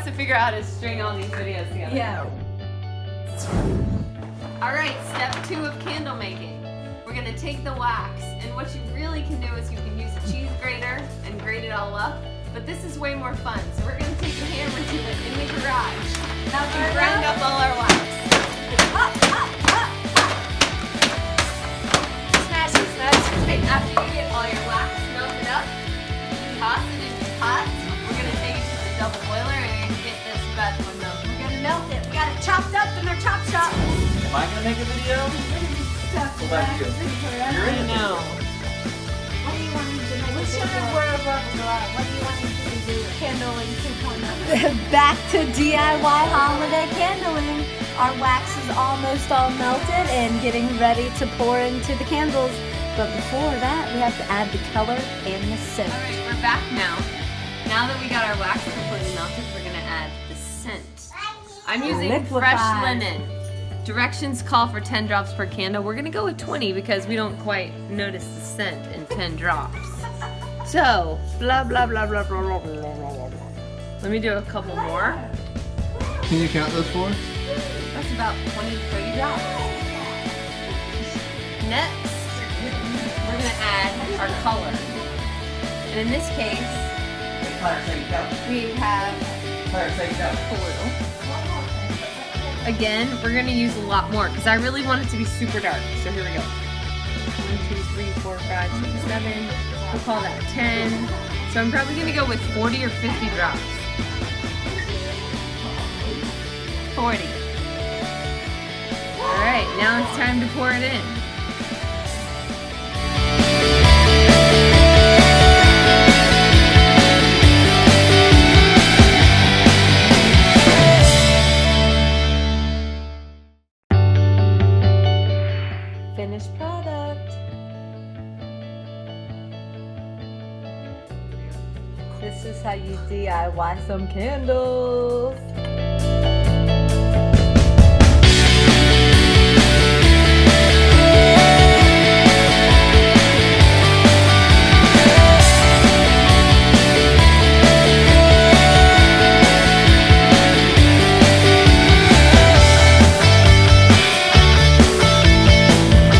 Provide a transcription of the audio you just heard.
has to figure out how to string all these videos together. Yeah. Alright, step 2 of candle making. We're gonna take the wax, and what you really can do is you can use a cheese grater and grate it all up, but this is way more fun. So we're gonna take a hammer to it in the garage. Now we grind up all our wax. Smash it, smash it. Okay, after you get all your wax melted up, toss it into pots. We're gonna take it to the double boiler and get this bad one melted. We're gonna melt it. We got it chopped up in our chop shop. Am I gonna make a video? What about you? You're in it now. What do you want me to make? We should have word above the line. What do you want me to do? Candling 2.0. Back to DIY holiday candling. Our wax is almost all melted and getting ready to pour into the candles. But before that, we have to add the color and the scent. Alright, we're back now. Now that we got our wax completely melted, we're gonna add the scent. I'm using Liquefied. fresh linen. Directions call for 10 drops per candle. We're gonna go with 20 because we don't quite notice the scent in 10 drops. So, blah blah blah blah blah blah blah blah blah. Let me do a couple more. Can you count those for us? That's about 20, 30 drops. Next, we're gonna add our color. And in this case, we have blue. Again, we're gonna use a lot more because I really want it to be super dark. So here we go. 1, 2, 3, 4, 5, 6, 7. We'll call that 10. So I'm probably gonna go with 40 or 50 drops. 40. All right, now it's time to pour it in. Finished product. This is how you DIY some candles.